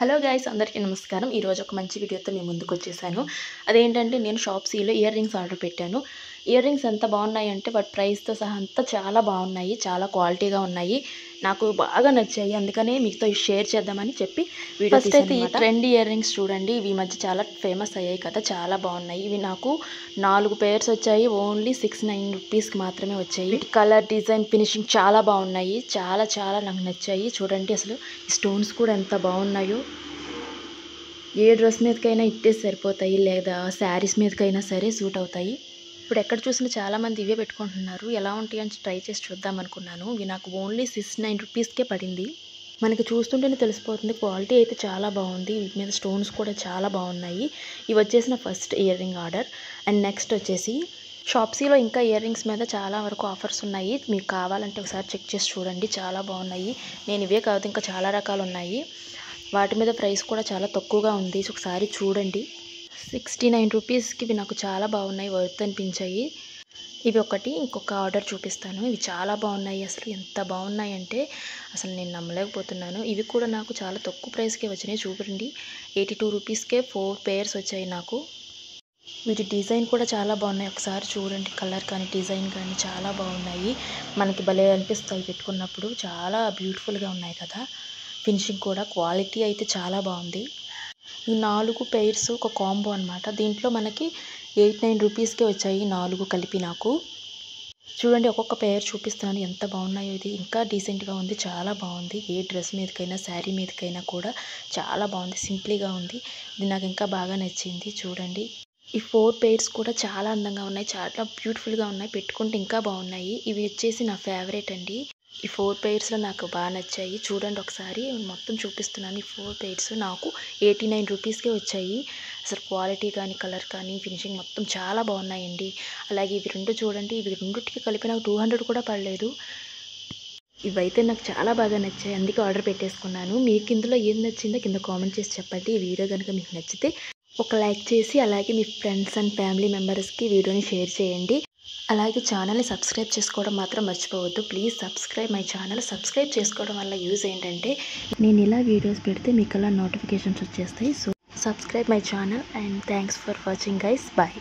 Hello guys, అందరికీ నమస్కారం. ఈరోజు ఒక మంచి వీడియోతో మీ ముందుకు వచ్చేసాను. అదేంటంటే నేను షాప్సీలో ఇయర్ రింగ్స్ ఆర్డర్ పెట్టాను. ఇయర్ రింగ్స్ ఎంత బాగున్నాయి అంటే వాటి ప్రైస్తో సహా అంతా చాలా బాగున్నాయి, చాలా క్వాలిటీగా ఉన్నాయి, నాకు బాగా నచ్చాయి. అందుకనే మీతో షేర్ చేద్దామని చెప్పి వీడియో తీసాను. ఫస్ట్ అయితే ఈ ట్రెండ్ ఇయర్ రింగ్స్ చూడండి, ఇవి మధ్య చాలా ఫేమస్ అయ్యాయి కదా, చాలా బాగున్నాయి. ఇవి నాకు 4 పేర్స్ వచ్చాయి, ఓన్లీ 69 రూపీస్కి మాత్రమే వచ్చాయి. కలర్, డిజైన్, ఫినిషింగ్ చాలా బాగున్నాయి, చాలా చాలా నాకు నచ్చాయి. చూడండి అసలు ఈ స్టోన్స్ కూడా ఎంత బాగున్నాయో. ఏ డ్రెస్ మీదకైనా ఇట్టేసి సరిపోతాయి, లేదా శారీస్ మీదకైనా సరే సూట్ అవుతాయి. ఇప్పుడు ఎక్కడ చూసినా చాలామంది ఇవే పెట్టుకుంటున్నారు. ఎలా ఉంటాయి అని ట్రై చేసి చూద్దాం అనుకున్నాను. ఇవి నాకు ఓన్లీ 69 రూపీస్కే పడింది. మనకి చూస్తుంటేనే తెలిసిపోతుంది, క్వాలిటీ అయితే చాలా బాగుంది. వీటి మీద స్టోన్స్ కూడా చాలా బాగున్నాయి. ఇవి వచ్చేసిన first ear ring order. And next వచ్చేసి షాప్సీలో ఇంకా ఇయర్ రింగ్స్ మీద చాలా వరకు ఆఫర్స్ ఉన్నాయి. మీకు కావాలంటే ఒకసారి చెక్ చేసి చూడండి, చాలా బాగున్నాయి. నేను ఇవే కాదు ఇంకా చాలా రకాలు ఉన్నాయి, వాటి మీద ప్రైస్ కూడా చాలా తక్కువగా ఉంది. ఒకసారి చూడండి. 69 రూపీస్కి ఇవి నాకు చాలా బాగున్నాయి, వర్త్ అనిపించాయి. ఇవి ఒకటి. ఇంకొక ఆర్డర్ చూపిస్తాను. ఇవి చాలా బాగున్నాయి, అసలు ఎంత బాగున్నాయి అంటే అసలు నేను నమ్మలేకపోతున్నాను. ఇవి కూడా నాకు చాలా తక్కువ ప్రైస్కే వచ్చినాయి. చూడండి, 82 రూపీస్కే 4 పేర్స్ వచ్చాయి నాకు. వీటి డిజైన్ కూడా చాలా బాగున్నాయి, ఒకసారి చూడండి. కలర్ కానీ డిజైన్ కానీ చాలా బాగున్నాయి, మనకి భలే అనిపిస్తాయి పెట్టుకున్నప్పుడు. చాలా బ్యూటిఫుల్గా ఉన్నాయి కదా. ఫినిషింగ్ కూడా, క్వాలిటీ అయితే చాలా బాగుంది. ఈ 4 పెయిర్స్ ఒక కాంబో అనమాట. దీంట్లో మనకి 89 రూపీస్కే వచ్చాయి 4 కలిపి నాకు. చూడండి, ఒక్కొక్క పెయిర్ చూపిస్తున్నాను, ఎంత బాగున్నాయో. ఇది ఇంకా డీసెంట్గా ఉంది, చాలా బాగుంది. ఏ డ్రెస్ మీదకైనా శారీ మీదకైనా కూడా చాలా బాగుంది, సింపుల్గా ఉంది. ఇది నాకు ఇంకా బాగా నచ్చింది. చూడండి, ఈ 4 పెయిర్స్ కూడా చాలా అందంగా ఉన్నాయి, చాలా బ్యూటిఫుల్గా ఉన్నాయి, పెట్టుకుంటే ఇంకా బాగున్నాయి. ఇవి వచ్చేసి నా ఫేవరెట్ అండి. ఈ 4 పెయిర్స్లో నాకు బాగా నచ్చాయి. చూడండి, ఒకసారి మొత్తం చూపిస్తున్నాను. ఈ 4 పెయిర్స్ నాకు 89 రూపీస్కే వచ్చాయి. అసలు క్వాలిటీ కానీ, కలర్ కానీ, ఫినిషింగ్ మొత్తం చాలా బాగున్నాయండి. అలాగే ఇవి రెండు చూడండి, ఇవి రెండుటికి కలిపి నాకు 200 కూడా పడలేదు. ఇవైతే నాకు చాలా బాగా నచ్చాయి, అందుకే ఆర్డర్ పెట్టేసుకున్నాను. మీకు ఇందులో ఏం నచ్చిందో కింద కామెంట్ చేసి చెప్పండి. ఈ వీడియో కనుక మీకు నచ్చితే ఒక లైక్ చేసి, అలాగే మీ ఫ్రెండ్స్ అండ్ ఫ్యామిలీ మెంబర్స్కి వీడియోని షేర్ చేయండి. అలాగే ఛానల్ని సబ్స్క్రైబ్ చేసుకోవడం మాత్రం మర్చిపోవద్దు. Please subscribe my channel. Subscribe చేసుకోవడం వల్ల యూజ్ ఏంటంటే నేను ఇలా వీడియోస్ పెడితే మీకు అలా నోటిఫికేషన్స్ వచ్చేస్తాయి. So subscribe my channel and thanks for watching guys. Bye.